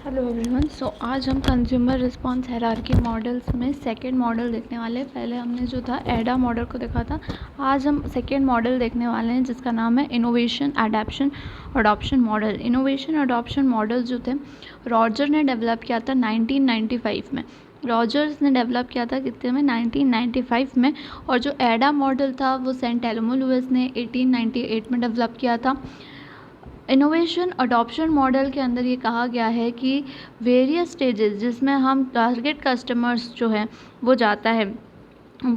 Hello everyone. आज हम consumer response hierarchy models में सेकेंड मॉडल देखने वाले हैं। पहले हमने जो था एडा मॉडल को देखा था। आज हम सेकेंड मॉडल देखने वाले हैं जिसका नाम है innovation adaptation adoption model. Innovation adoption model जो थे रॉजर ने डेवलप किया था 1995 में। रॉजर्स ने डेवलप किया था कितने में 1995 में। और जो एडा मॉडल था वो सेंट एल्मो लुइस ने 1898 में डेवलप किया था। इनोवेशन अडॉप्शन मॉडल के अंदर ये कहा गया है कि वेरियस स्टेजेस जिसमें हम टारगेट कस्टमर्स जो है वो जाता है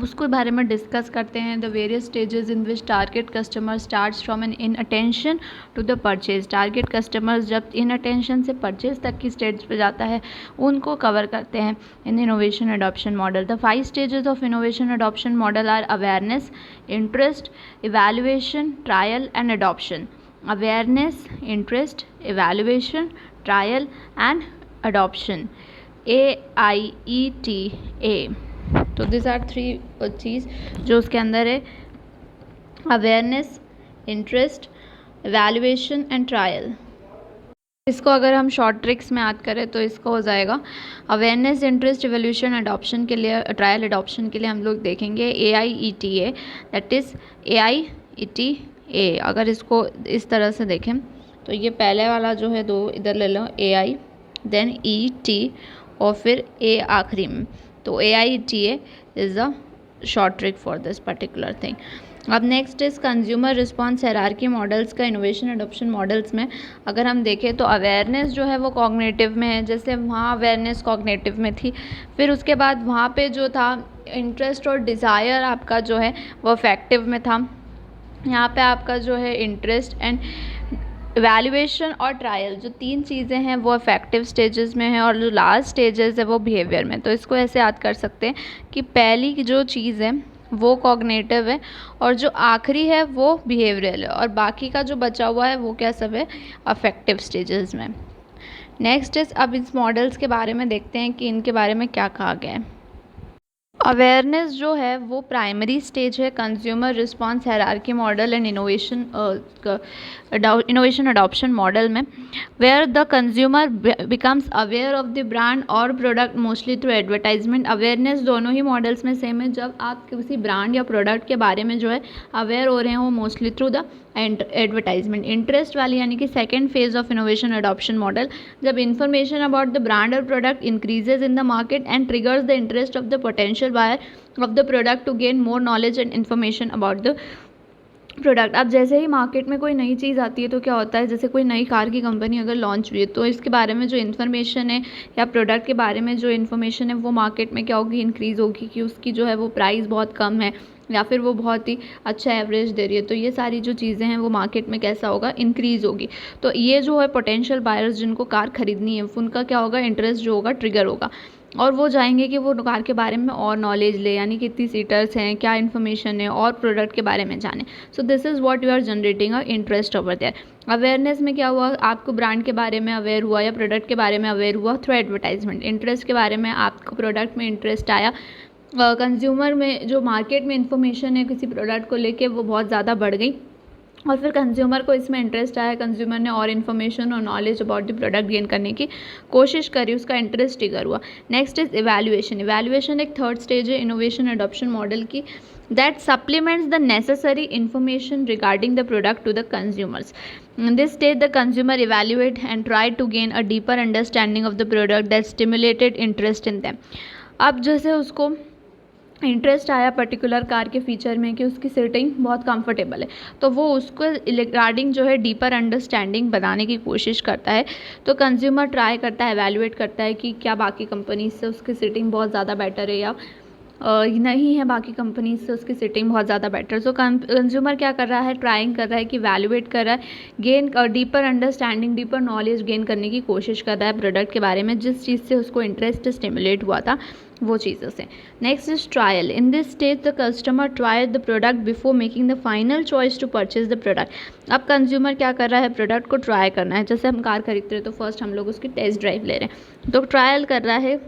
उसके बारे में डिस्कस करते हैं। The various stages in which target customer starts from an in attention to the purchase. Target customers जब इन अटेंशन से परचेज तक की स्टेज पे जाता है उनको कवर करते हैं in innovation adoption model. The 5 stages of innovation adoption model are awareness, interest, evaluation, trial and adoption. Awareness, interest, evaluation, trial and adoption. AIETA. तो these are 3 चीज़ जो उसके अंदर है। Awareness, interest, evaluation and trial. इसको अगर हम short tricks में याद करें तो इसको हो जाएगा अवेयरनेस, इंटरेस्ट, एवोल्यूशन, अडॉप्शन के लिए, ट्रायल अडॉप्शन के लिए हम लोग देखेंगे AIETA, दैट इज़ AIETA। अगर इसको इस तरह से देखें तो ये पहले वाला जो है 2 इधर ले लो, AI देन ET और फिर A आखिरी में। तो AIETA is the short trick for this particular thing. अब next is consumer response hierarchy models का इनोवेशन अडॉप्शन मॉडल्स में अगर हम देखें तो अवेयरनेस जो है वो कॉग्निटिव में है। जैसे वहाँ अवेयरनेस कॉग्निटिव में थी, फिर उसके बाद वहाँ पे जो था इंटरेस्ट और डिज़ायर आपका जो है वो अफेक्टिव में था। यहाँ पे आपका जो है इंटरेस्ट एंड इवैल्यूएशन और ट्रायल जो 3 चीज़ें हैं वो अफेक्टिव स्टेजेस में है और जो लास्ट स्टेजेस है वो बिहेवियर में। तो इसको ऐसे याद कर सकते हैं कि पहली जो चीज़ है वो कॉग्निटिव है और जो आखिरी है वो बिहेवियरल है और बाकी का जो बचा हुआ है वो क्या सब है अफेक्टिव स्टेजेस में। नेक्स्ट इज अब इस मॉडल्स के बारे में देखते हैं कि इनके बारे में क्या कहा गया है। अवेयरनेस जो है वो प्राइमरी स्टेज है consumer response hierarchy model and innovation adoption model में, where the consumer becomes aware of the brand और product mostly through advertisement. Awareness दोनों ही मॉडल्स में सेम है। जब आप किसी ब्रांड या प्रोडक्ट के बारे में जो है अवेयर हो रहे हैं वो mostly through the advertisement. Interest वाली यानी कि second phase of innovation adoption model, जब इंफॉर्मेशन अबाउट द ब्रांड और product increases in the market and triggers the interest of the potential buyer of the product to gain more knowledge and information about the product. अब जैसे ही market में कोई नई चीज़ आती है तो क्या होता है, जैसे कोई नई कार की कंपनी अगर लॉन्च हुई है तो इसके बारे में जो इन्फॉर्मेशन है या प्रोडक्ट के बारे में जो इन्फॉर्मेशन है वो मार्केट में क्या होगी, इंक्रीज़ होगी कि उसकी जो है वो प्राइस बहुत कम है या फिर वो बहुत ही अच्छा एवरेज दे रही है। तो ये सारी जो चीज़ें हैं वो मार्केट में कैसा होगा, इंक्रीज़ होगी। तो ये जो है पोटेंशियल बायर्स जिनको कार खरीदनी है उनका क्या होगा, इंटरेस्ट जो होगा ट्रिगर होगा और वो चाहेंगे कि वो कार के बारे में और नॉलेज ले, यानी कितनी सीटर्स हैं, क्या इन्फॉर्मेशन है और प्रोडक्ट के बारे में जाने। So this is what you are generating a interest over there. Awareness में क्या हुआ, आपको ब्रांड के बारे में अवेयर हुआ या प्रोडक्ट के बारे में अवेयर हुआ थ्रू एडवर्टाइजमेंट। इंटरेस्ट के बारे में आपको प्रोडक्ट में इंटरेस्ट आया। कंज्यूमर में जो मार्केट में इंफॉर्मेशन है किसी प्रोडक्ट को लेके वो बहुत ज़्यादा बढ़ गई और फिर कंज्यूमर को इसमें इंटरेस्ट आया। कंज्यूमर ने और इन्फॉर्मेशन और knowledge about the product gain करने की कोशिश करी, उसका इंटरेस्ट ट्रिगर हुआ। Next is evaluation. इवैल्यूएशन एक थर्ड स्टेज है इनोवेशन अडॉप्शन मॉडल की, that supplements the necessary information regarding the product to the consumers. In this stage, the consumer evaluate and try to gain a deeper understanding of the product that stimulated interest in them. अब जैसे उसको interest आया particular car के feature में कि उसकी seating बहुत comfortable है तो वो उसको रिगार्डिंग जो है डीपर अंडरस्टैंडिंग बनाने की कोशिश करता है। तो कंज्यूमर ट्राई करता है, एवेल्युएट करता है कि क्या बाकी कंपनीज से उसकी सीटिंग बहुत ज़्यादा बेटर है या नहीं है, बाकी कंपनी से उसकी सीटिंग बहुत ज़्यादा बेटर। सो कंज्यूमर क्या कर रहा है, ट्राइंग कर रहा है कि वैल्यूएट कर रहा है, gain deeper understanding, deeper knowledge gain करने की कोशिश कर रहा है प्रोडक्ट के बारे में जिस चीज़ से उसको इंटरेस्ट स्टिमुलेट हुआ था वो चीज़ों से। Next is trial. In this stage the customer try the product before making the final choice to purchase the product. अब कंज्यूमर क्या कर रहा है, प्रोडक्ट को ट्राई करना है। जैसे हम कार खरीदते हैं तो फर्स्ट हम लोग उसकी टेस्ट ड्राइव ले रहे हैं, तो ट्रायल कर रहा है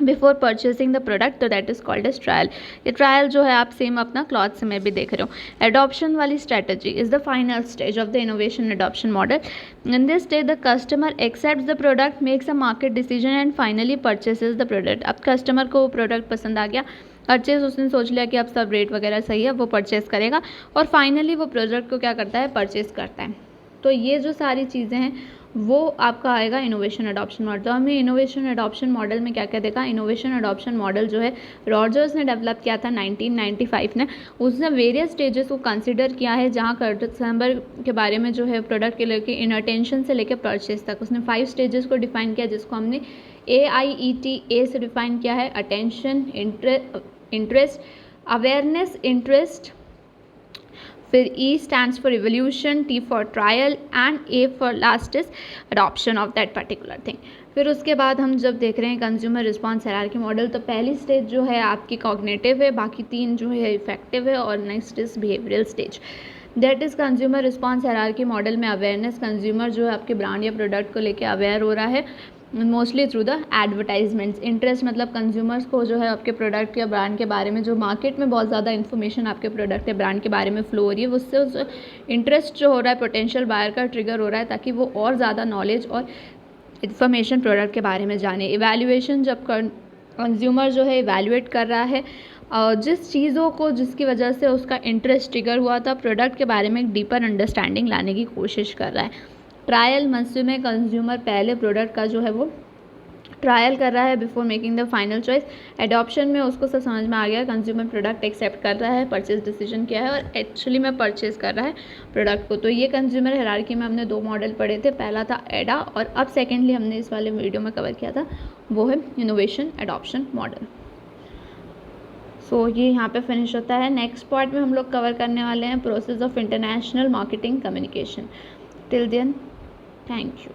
बिफोर परचेसिंग द प्रोडक्ट, तो that is called as trial. ये ट्रायल जो है आप सेम अपना क्लॉथ्स में भी देख रहे हो। एडॉप्शन वाली strategy is the final stage of the innovation adoption model. In this stage the customer accepts the product, makes a market decision and finally purchases the product. अब कस्टमर को वो प्रोडक्ट पसंद आ गया, परचेज उसने सोच लिया कि अब सब रेट वगैरह सही है, वो परचेस करेगा और फाइनली वो प्रोडक्ट को क्या करता है, परचेस करता है। तो ये जो सारी चीज़ें हैं वो आपका आएगा इनोवेशन अडॉप्शन मॉडल। तो हमें इनोवेशन अडॉप्शन मॉडल में क्या क्या देखा, इनोवेशन अडॉप्शन मॉडल जो है रॉजर्स ने डेवलप किया था 1995 में। उसने वेरियस स्टेजेस को कंसिडर किया है, जहाँ कस्टमर के बारे में जो है प्रोडक्ट के लेके इनअटेंशन से लेकर परचेस तक उसने 5 स्टेजेस को डिफाइन किया, जिसको हमने AIETA से डिफाइन किया है। अटेंशन, इंटरेस्ट, अवेयरनेस, इंटरेस्ट, फिर E stands for evolution, T for trial and A for last is adoption of that particular thing। फिर उसके बाद हम जब देख रहे हैं कंज्यूमर रिस्पॉन्स हायरार्की मॉडल, तो पहली स्टेज जो है आपकी कॉग्निटिव है, बाकी 3 जो है इफेक्टिव है और next is behavioural stage. That is consumer response hierarchy model में अवेयरनेस, कंज्यूमर जो है आपके ब्रांड या प्रोडक्ट को लेके अवेयर हो रहा है mostly through the advertisements. Interest मतलब कंज्यूमर्स को जो है आपके प्रोडक्ट या ब्रांड के बारे में, जो मार्केट में बहुत ज़्यादा इन्फॉर्मेशन आपके प्रोडक्ट या ब्रांड के बारे में फ्लो हो रही है, उससे उस इंटरेस्ट जो हो रहा है पोटेंशियल बायर का ट्रिगर हो रहा है, ताकि वो और ज़्यादा नॉलेज और इन्फॉर्मेशन प्रोडक्ट के बारे में जाने। इवैल्यूएशन, जब कंज्यूमर जो है इवैल्यूएट कर रहा है जिस चीज़ों को, जिसकी वजह से उसका इंटरेस्ट ट्रिगर हुआ था, प्रोडक्ट के बारे में एक डीपर अंडरस्टैंडिंग लाने की कोशिश कर रहा है। ट्रायल मंसूर में कंज्यूमर पहले प्रोडक्ट का जो है वो ट्रायल कर रहा है before making the final choice. Adoption में उसको सब समझ में आ गया, कंज्यूमर प्रोडक्ट एक्सेप्ट कर रहा है, परचेज डिसीजन किया है और एक्चुअली में परचेज कर रहा है प्रोडक्ट को। तो ये कंज्यूमर हायरार्की में हमने 2 मॉडल पढ़े थे, पहला था एडा और अब सेकेंडली हमने इस वाले वीडियो में कवर किया था वो है इनोवेशन एडॉप्शन मॉडल। सो ये यहाँ पे फिनिश होता है। नेक्स्ट पार्ट में हम लोग कवर करने वाले हैं process of international marketing communication. Till then, thank you.